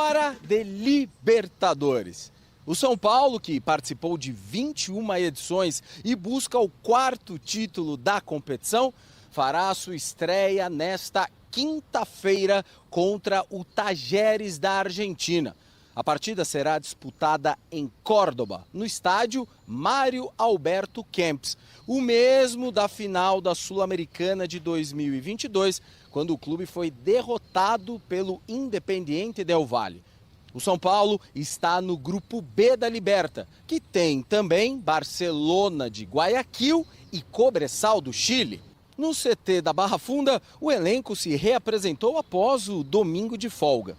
Hora de Libertadores. O São Paulo, que participou de 21 edições e busca o 4º título da competição, fará sua estreia nesta quinta-feira contra o Talleres da Argentina. A partida será disputada em Córdoba, no estádio Mário Alberto Kempes, o mesmo da final da Sul-Americana de 2022, quando o clube foi derrotado pelo Independiente del Valle. O São Paulo está no grupo B da Liberta, que tem também Barcelona de Guayaquil e Cobresal do Chile. No CT da Barra Funda, o elenco se reapresentou após o domingo de folga.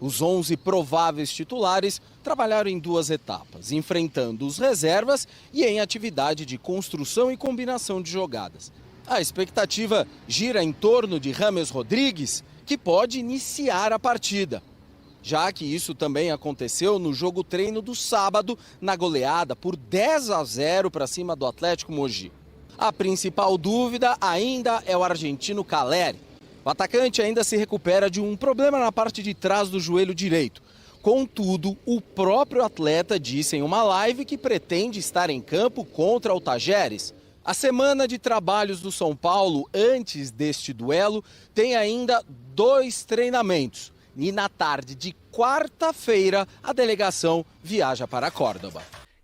Os 11 prováveis titulares trabalharam em 2 etapas, enfrentando os reservas e em atividade de construção e combinação de jogadas. A expectativa gira em torno de James Rodrigues, que pode iniciar a partida, já que isso também aconteceu no jogo treino do sábado, na goleada por 10-0 para cima do Atlético Mogi. A principal dúvida ainda é o argentino Caleri. O atacante ainda se recupera de um problema na parte de trás do joelho direito. Contudo, o próprio atleta disse em uma live que pretende estar em campo contra o Talleres. A semana de trabalhos do São Paulo antes deste duelo tem ainda 2 treinamentos. E na tarde de quarta-feira, a delegação viaja para Córdoba.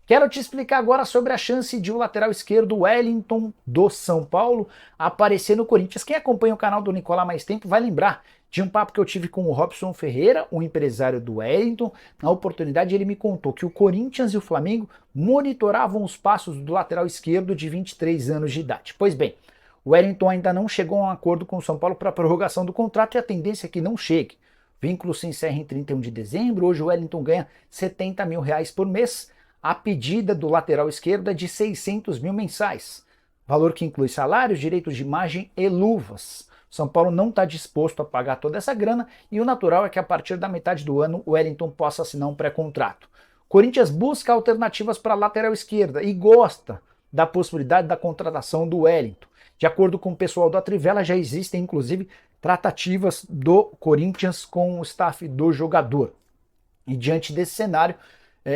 Quero te explicar agora sobre a chance de o lateral esquerdo Wellington do São Paulo aparecer no Corinthians. Quem acompanha o canal do Nicolás há mais tempo vai lembrar de um papo que eu tive com o Robson Ferreira, o empresário do Wellington. Na oportunidade ele me contou que o Corinthians e o Flamengo monitoravam os passos do lateral esquerdo de 23 anos de idade. Pois bem, o Wellington ainda não chegou a um acordo com o São Paulo para a prorrogação do contrato e a tendência é que não chegue. O vínculo se encerra em 31 de dezembro, hoje o Wellington ganha R$70 mil por mês. A pedida do lateral esquerdo é de 600 mil mensais, valor que inclui salários, direitos de imagem e luvas. São Paulo não está disposto a pagar toda essa grana e o natural é que a partir da metade do ano o Wellington possa assinar um pré-contrato. Corinthians busca alternativas para a lateral esquerda e gosta da possibilidade da contratação do Wellington. De acordo com o pessoal da Trivela, já existem inclusive tratativas do Corinthians com o staff do jogador. E diante desse cenário,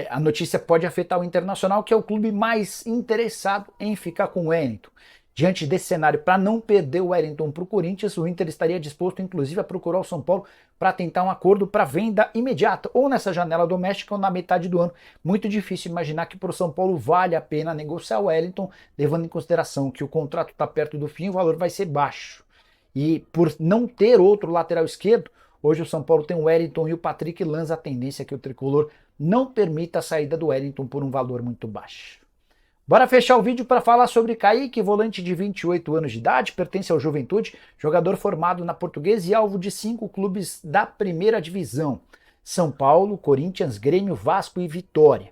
a notícia pode afetar o Internacional, que é o clube mais interessado em ficar com o Wellington. Diante desse cenário, para não perder o Wellington para o Corinthians, o Inter estaria disposto, inclusive, a procurar o São Paulo para tentar um acordo para venda imediata, ou nessa janela doméstica ou na metade do ano. Muito difícil imaginar que para o São Paulo vale a pena negociar o Wellington, levando em consideração que o contrato está perto do fim e o valor vai ser baixo. E por não ter outro lateral esquerdo, hoje o São Paulo tem o Wellington e o Patrick Lanza. A tendência é que o tricolor não permita a saída do Wellington por um valor muito baixo. Bora fechar o vídeo para falar sobre Kaique, volante de 28 anos de idade, pertence ao Juventude, jogador formado na Portuguesa e alvo de 5 clubes da primeira divisão: São Paulo, Corinthians, Grêmio, Vasco e Vitória.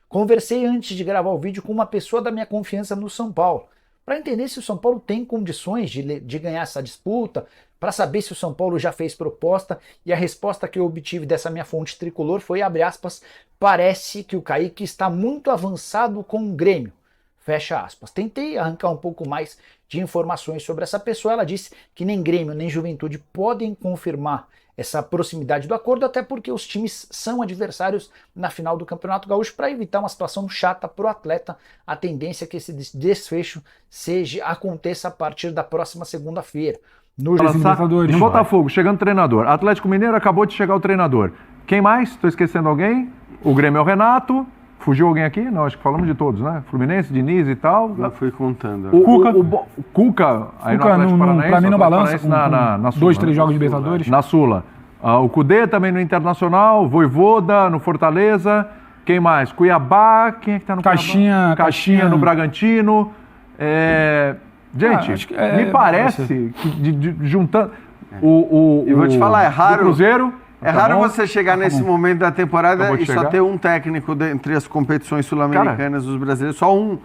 Conversei antes de gravar o vídeo com uma pessoa da minha confiança no São Paulo, para entender se o São Paulo tem condições de ganhar essa disputa, para saber se o São Paulo já fez proposta, e a resposta que eu obtive dessa minha fonte tricolor foi, abre aspas, parece que o Kaique está muito avançado com o Grêmio, fecha aspas. Tentei arrancar um pouco mais de informações sobre essa pessoa, ela disse que nem Grêmio nem Juventude podem confirmar essa proximidade do acordo, até porque os times são adversários na final do Campeonato Gaúcho. Para evitar uma situação chata para o atleta, a tendência é que esse desfecho aconteça a partir da próxima segunda-feira. No Botafogo, chegando treinador. Atlético Mineiro, acabou de chegar o treinador. Quem mais? Estou esquecendo alguém? O Grêmio é o Renato. Fugiu alguém aqui? Não, acho que falamos de todos, né? Fluminense, Diniz e tal. Já fui contando. O Cuca, aí no Atlético Paranaense. Pra mim não balança, na Sula, 2, 3 jogos de Libertadores. Na Sula. O Cudê também no Internacional, Vojvoda no Fortaleza. Quem mais? Cuiabá, quem é que tá no Caixinha, Caixinha no Bragantino. Gente, me parece que juntando eu vou te falar, é raro. Cruzeiro. É raro você chegar nesse momento da temporada e só ter um técnico entre as competições sul-americanas dos brasileiros, só um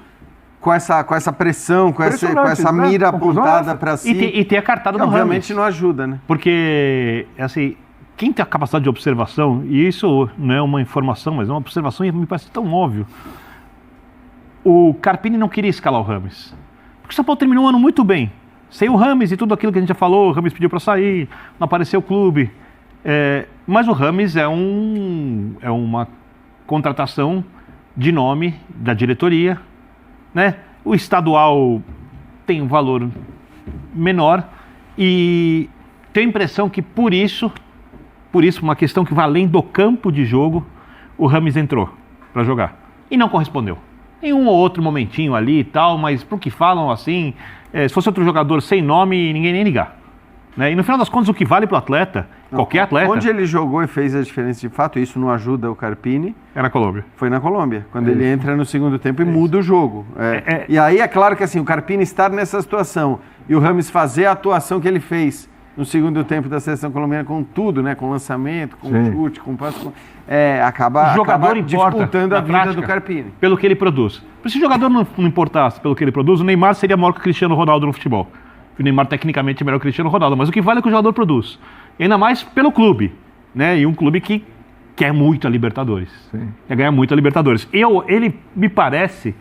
com essa pressão, com essa mira apontada para si. E ter a cartada do Rames. Obviamente não ajuda, né? Porque, assim, quem tem a capacidade de observação, e isso não é uma informação, mas é uma observação e me parece tão óbvio, o Carpini não queria escalar o Rames. Porque o São Paulo terminou um ano muito bem. Sem o Rames e tudo aquilo que a gente já falou, o Rames pediu para sair, não apareceu o clube. Mas o Rames é uma contratação de nome da diretoria, né? O estadual tem um valor menor e tenho a impressão que por isso, uma questão que vai além do campo de jogo, o Rames entrou para jogar e não correspondeu. Em um ou outro momentinho ali e tal, mas pro que falam assim, se fosse outro jogador sem nome, ninguém nem ligar. Né? E no final das contas, o que vale pro atleta, qualquer atleta... Onde ele jogou e fez a diferença de fato, isso não ajuda o Carpini... É na Colômbia. Foi na Colômbia, quando ele entra no segundo tempo e muda o jogo. E aí é claro que assim, o Carpini estar nessa situação e o Rames fazer a atuação que ele fez no segundo tempo da seleção colombiana com tudo, né? Com lançamento, com chute, com passe... acaba disputando a vida do Carpini. Pelo que ele produz. Se o jogador não importasse pelo que ele produz, o Neymar seria maior que o Cristiano Ronaldo no futebol. O Neymar tecnicamente é melhor que o Cristiano Ronaldo, mas o que vale é o que o jogador produz. E ainda mais pelo clube, né? E um clube que quer muito a Libertadores. Quer ganhar muito a Libertadores. Ele me parece,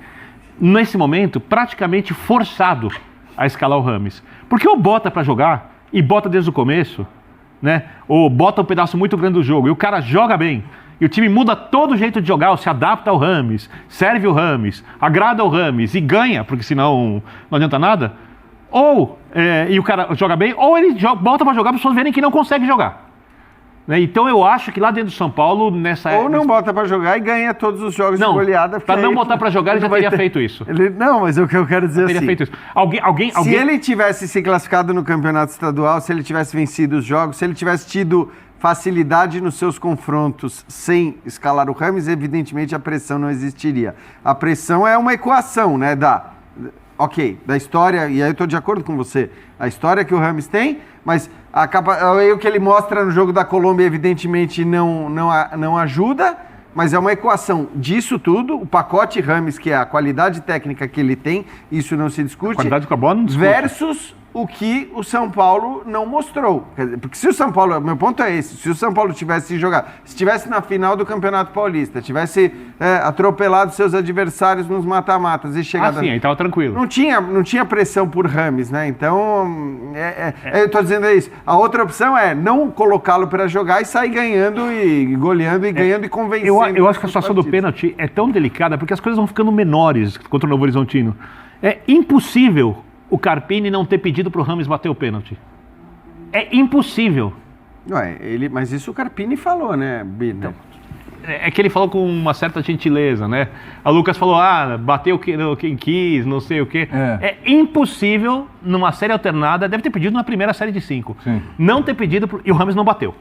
nesse momento, praticamente forçado a escalar o Rames. Porque ou bota para jogar, e bota desde o começo, né? Ou bota um pedaço muito grande do jogo, e o cara joga bem, e o time muda todo o jeito de jogar, ou se adapta ao Rames, serve o Rames, agrada o Rames e ganha, porque senão não adianta nada. E o cara joga bem, ou ele volta para jogar para as pessoas verem que não consegue jogar. Né? Então eu acho que lá dentro do São Paulo, Ou não bota para jogar e ganha todos os jogos de goleada. Para não botar para jogar, ele já teria feito isso. Não, mas o que eu quero dizer teria feito isso. Alguém... Se ele tivesse se classificado no campeonato estadual, se ele tivesse vencido os jogos, se ele tivesse tido facilidade nos seus confrontos sem escalar o Rames, evidentemente a pressão não existiria. A pressão é uma equação, né, da história, e aí eu estou de acordo com você, a história que o Rames tem, mas o que ele mostra no jogo da Colômbia evidentemente não ajuda, mas é uma equação disso tudo, o pacote Rames, que é a qualidade técnica que ele tem, isso não se discute, a qualidade com a bola não discute. Versus o que o São Paulo não mostrou. Porque se o São Paulo, meu ponto é esse, se o São Paulo tivesse jogado, se estivesse na final do Campeonato Paulista, tivesse atropelado seus adversários nos mata-matas e chegado... aí estava tranquilo. Não tinha pressão por Rames, né? Então, eu estou dizendo isso. A outra opção é não colocá-lo para jogar e sair ganhando e goleando e ganhando e convencendo. Eu acho que a situação do pênalti é tão delicada porque as coisas vão ficando menores contra o Novo Horizontino. É impossível o Carpini não ter pedido para o Rames bater o pênalti. É impossível. Mas isso o Carpini falou, né, Bina? Então, é que ele falou com uma certa gentileza, né? A Lucas falou, bateu quem quis, não sei o quê. É impossível, numa série alternada, deve ter pedido na primeira série de 5. Não ter pedido, e o Rames não bateu.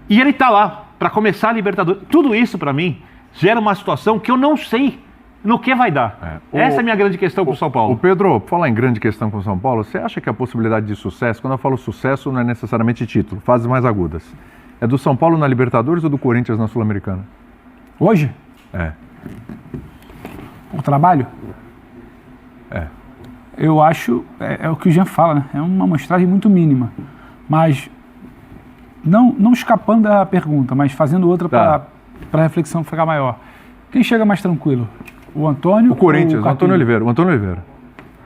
E ele tá lá, para começar a Libertadores. Tudo isso, para mim, gera uma situação que eu não sei no que vai dar. Essa é a minha grande questão com o São Paulo. O Pedro, por falar em grande questão com o São Paulo, você acha que a possibilidade de sucesso, quando eu falo sucesso, não é necessariamente título, fases mais agudas, é do São Paulo na Libertadores ou do Corinthians na Sul-Americana? Hoje? O trabalho? Eu acho, é o que o Jean fala, né? É uma amostragem muito mínima. Mas, não escapando da pergunta, mas fazendo outra para a reflexão ficar maior. Quem chega mais tranquilo? O Antônio? O Corinthians, o Antônio Oliveira.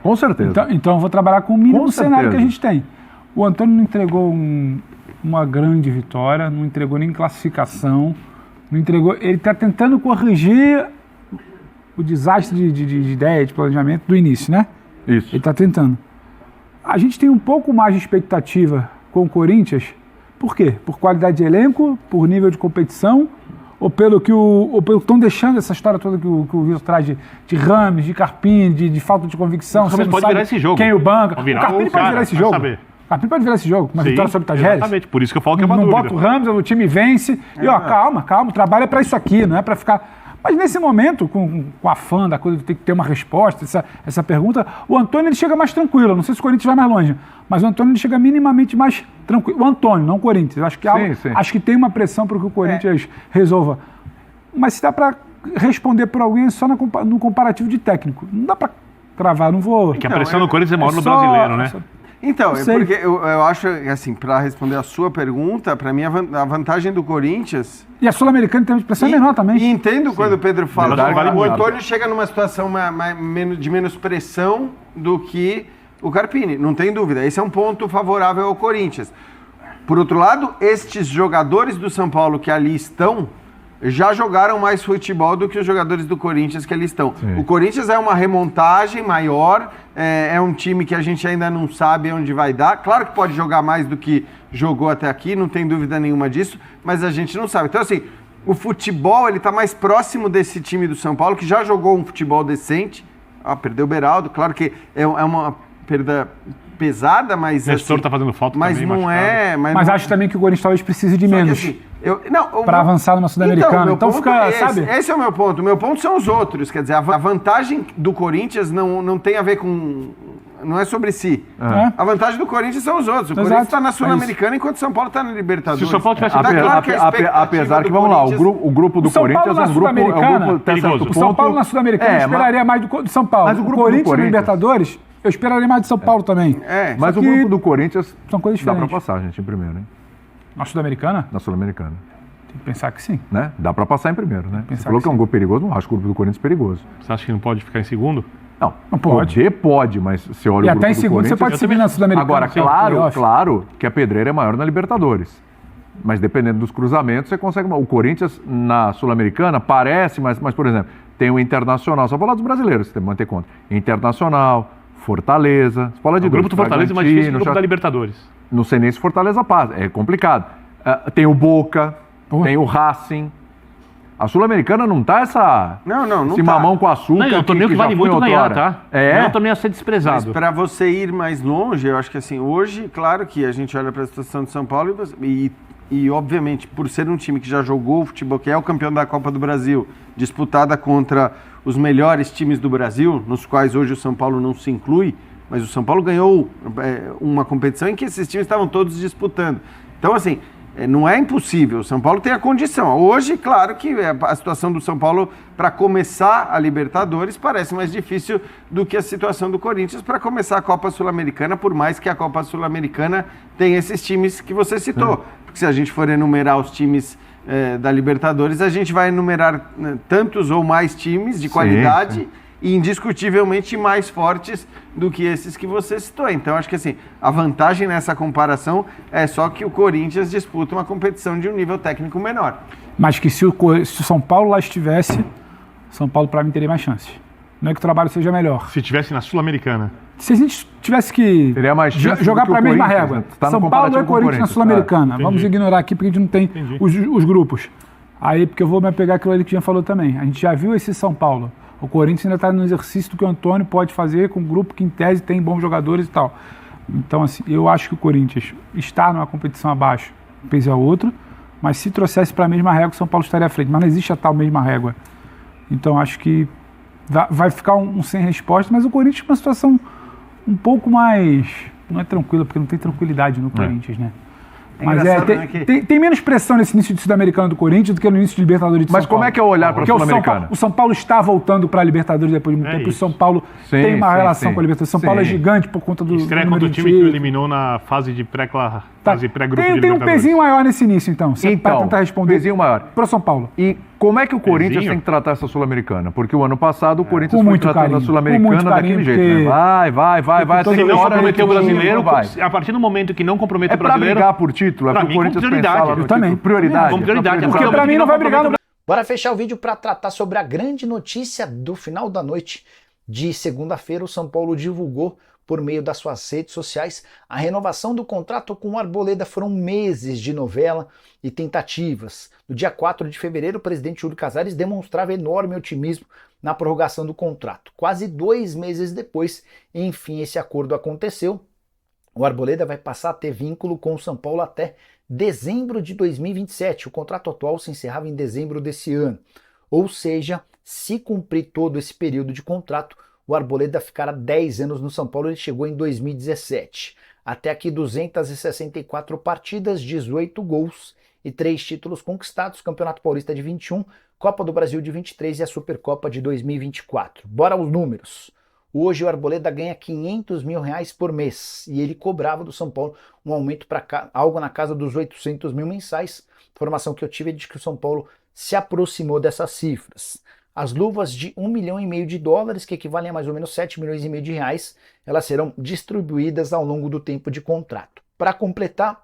Com certeza. Então eu vou trabalhar com o mínimo cenário que a gente tem. O Antônio não entregou uma grande vitória, não entregou nem classificação, não entregou. Ele está tentando corrigir o desastre de ideia, de planejamento do início, né? Isso. Ele está tentando. A gente tem um pouco mais de expectativa com o Corinthians. Por quê? Por qualidade de elenco, por nível de competição, ou pelo que estão deixando essa história toda que o Vitor traz de Rames, de Carpini, de falta de convicção. O Rames pode virar esse jogo. Quem o banca. O Carpini pode virar esse jogo. O Carpini pode virar esse jogo, uma vitória sobre o Tajeres. Exatamente, por isso que eu falo que é uma dúvida. Não bota o Rames, o time vence. Calma, o trabalho é para isso aqui, não é para ficar... Mas nesse momento, com a fã da coisa de ter que ter uma resposta, essa pergunta, o Antônio ele chega mais tranquilo. Não sei se o Corinthians vai mais longe, mas o Antônio ele chega minimamente mais tranquilo. O Antônio, não o Corinthians. Acho que tem uma pressão para que o Corinthians resolva. Mas se dá para responder por alguém só no comparativo de técnico. Não dá para cravar, não vou... Que a pressão no Corinthians é maior no brasileiro, né? Então, porque eu acho, assim, para responder a sua pergunta, para mim a vantagem do Corinthians... E a Sul-Americana tem uma pressão menor também. E entendo quando o Pedro fala, o Antônio chega numa situação de menos pressão do que o Carpini, não tem dúvida. Esse é um ponto favorável ao Corinthians. Por outro lado, estes jogadores do São Paulo que ali estão já jogaram mais futebol do que os jogadores do Corinthians que ali estão. Sim. O Corinthians é uma remontagem maior, é um time que a gente ainda não sabe onde vai dar. Claro que pode jogar mais do que jogou até aqui, não tem dúvida nenhuma disso, mas a gente não sabe. Então, assim, o futebol ele está mais próximo desse time do São Paulo, que já jogou um futebol decente. Perdeu o Beraldo, claro que é uma perda pesada, mas O Nestor assim, tá fazendo falta mas também, não machucado. é... Mas não- acho também que o Corinthians talvez precise de Só que, menos assim, para avançar numa Sul-Americana. meu Então ponto fica, é esse. sabe? Esse é o meu ponto. O meu ponto são os outros. Quer dizer, a vantagem do Corinthians não tem a ver com... Não é sobre si. É. A vantagem do Corinthians são os outros. O Exato. Corinthians está na É Sul-Americana enquanto o São Paulo está na Libertadores. Se o São Paulo tivesse- Tá claro que a expectativa Apesar que, do vamos lá, Corinthians- o grupo do O São Paulo Corinthians na é um grupo Sul-Americana, até certo perigoso. O São Paulo na Sul-Americana eu mas- esperaria mais do São Paulo. Mas o O grupo do Corinthians na Corinthians- Libertadores, eu esperaria mais do São Paulo também. Mas Só o que grupo do Corinthians são coisas dá pra diferentes. passar, gente, em primeiro, hein? Na Sul-Americana, Na Sul-Americana. tem que pensar que sim. Né? Dá pra passar em primeiro, né? Você Pensar falou que que é um sim. grupo perigoso, não acho o grupo do Corinthians perigoso. Você acha que não pode ficar em segundo? Não pode. Pode, mas você olha E o grupo até em do segundo você Corinthians... pode eu seguir também- na Sul-Americana. Agora, que é o claro, playoff. claro que a pedreira é maior na Libertadores. Mas dependendo dos cruzamentos, você consegue... O Corinthians na Sul-Americana parece, mas, por exemplo, tem o Internacional, só falar dos brasileiros, você tem que manter conta. Internacional, Fortaleza... Você fala de O grupo do dois, Fortaleza é mais difícil que o Bragantino, grupo da Libertadores. Não sei nem se Fortaleza passa, é complicado. Tem o Boca, tem o Racing. A Sul-Americana não tá Não esse tá. mamão com açúcar. Não, é um torneio que já vale foi muito ganhar, outrora. tá? É? Não é um torneio a ser Mas desprezado. para você ir mais longe, eu acho que assim, hoje, claro que a gente olha para a situação de São Paulo e, obviamente, por ser um time que já jogou o futebol, que é o campeão da Copa do Brasil, disputada contra os melhores times do Brasil, nos quais hoje o São Paulo não se inclui, mas o São Paulo ganhou uma competição em que esses times estavam todos disputando. Então, assim, não é impossível. O São Paulo tem a condição. Hoje, claro que a situação do São Paulo para começar a Libertadores parece mais difícil do que a situação do Corinthians para começar a Copa Sul-Americana, por mais que a Copa Sul-Americana tenha esses times que você citou. Porque se a gente for enumerar os times da Libertadores, a gente vai enumerar tantos ou mais times de qualidade sim. e indiscutivelmente mais fortes do que esses que você citou. Então, acho que assim, a vantagem nessa comparação é só que o Corinthians disputa uma competição de um nível técnico menor. Mas que se o São Paulo lá estivesse, São Paulo para mim teria mais chances. Não é que o trabalho seja melhor. Se tivesse na Sul-Americana. Se a gente tivesse que Teria mais chance jogar do que o para a mesma Corinthians, régua, né? Tá no São Paulo comparativo é com o Corinthians na Corinthians. Sul-Americana. Entendi. Vamos ignorar aqui porque a gente não tem Entendi. os grupos. Aí, porque eu vou me apegar àquilo ali que já falou também. A gente já viu esse São Paulo. O Corinthians ainda está no exercício do que o Antônio pode fazer com um grupo que, em tese, tem bons jogadores e tal. Então, assim, eu acho que o Corinthians está numa competição abaixo, pese a outro, mas se trouxesse para a mesma régua, o São Paulo estaria à frente. Mas não existe a tal mesma régua. Então, acho que vai ficar um sem resposta, mas o Corinthians com uma situação um pouco mais... Não é tranquila, porque não tem tranquilidade no Corinthians, né? Mas engraçado, né, que- tem menos pressão nesse início de Sul-Americano do Corinthians do que no início de Libertadores de Mas São como Paulo. é que é olhar para a Porque Sul-Americana? o São Paulo está voltando para a Libertadores depois de muito É tempo. O isso. São Paulo Sim, tem uma sim, relação sim. com a Libertadores. São Paulo é Sim. gigante por conta do Estreia número contra o de time que o títulos. eliminou na fase de Tá. pré-grupo de Tem um Libertadores. pezinho maior nesse início, então. Para tentar responder. pezinho maior. Pro São Paulo. E como é que o Corinthians Pezinho? tem que tratar essa Sul-Americana? Porque o ano passado o Corinthians Com foi muito tratando carinho, a com Sul-Americana muito daquele carinho, jeito, né? porque- Vai, até Se que não hora comprometer o que brasileiro, vai. a partir do momento que não comprometer É o pra brasileiro... brigar por título, é Pra pro mim, com Corinthians prioridade. pensar lá no Eu também. título. Prioridade. Com prioridade. Porque Porque para mim não vai brigar no Bora fechar o vídeo para tratar sobre a grande notícia do final da noite de segunda-feira. O São Paulo divulgou por meio das suas redes sociais a renovação do contrato com o Arboleda. Foram meses de novela e tentativas. No dia 4 de fevereiro, o presidente Júlio Casares demonstrava enorme otimismo na prorrogação do contrato. Quase 2 meses depois, enfim, esse acordo aconteceu. O Arboleda vai passar a ter vínculo com o São Paulo até dezembro de 2027. O contrato atual se encerrava em dezembro desse ano. Ou seja, se cumprir todo esse período de contrato, o Arboleda ficará 10 anos no São Paulo. Ele chegou em 2017. Até aqui 264 partidas, 18 gols e 3 títulos conquistados. Campeonato Paulista de 21, Copa do Brasil de 23 e a Supercopa de 2024. Bora aos números. Hoje o Arboleda ganha R$500 mil por mês e ele cobrava do São Paulo um aumento para algo na casa dos 800 mil mensais. A informação que eu tive é de que o São Paulo se aproximou dessas cifras. As luvas de $1,5 milhão, que equivalem a mais ou menos R$7,5 milhões, elas serão distribuídas ao longo do tempo de contrato. Para completar,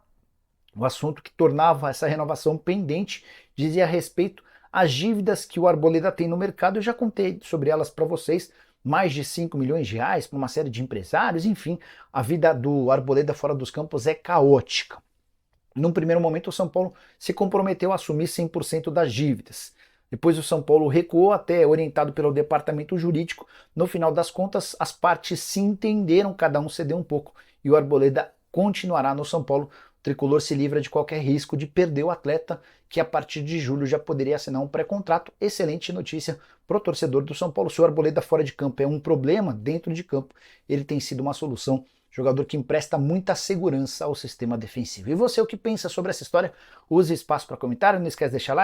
O assunto que tornava essa renovação pendente dizia respeito às dívidas que o Arboleda tem no mercado. Eu já contei sobre elas para vocês, mais de 5 milhões de reais para uma série de empresários. Enfim, a vida do Arboleda fora dos campos é caótica. Num primeiro momento, o São Paulo se comprometeu a assumir 100% das dívidas. Depois o São Paulo recuou, até orientado pelo departamento jurídico. No final das contas, as partes se entenderam, cada um cedeu um pouco e o Arboleda continuará no São Paulo. O tricolor se livra de qualquer risco de perder o atleta, que a partir de julho já poderia assinar um pré-contrato. Excelente notícia para o torcedor do São Paulo. Se o Arboleda fora de campo é um problema, dentro de campo ele tem sido uma solução. Jogador que empresta muita segurança ao sistema defensivo. E você, o que pensa sobre essa história? Use espaço para comentário, não esquece de deixar like.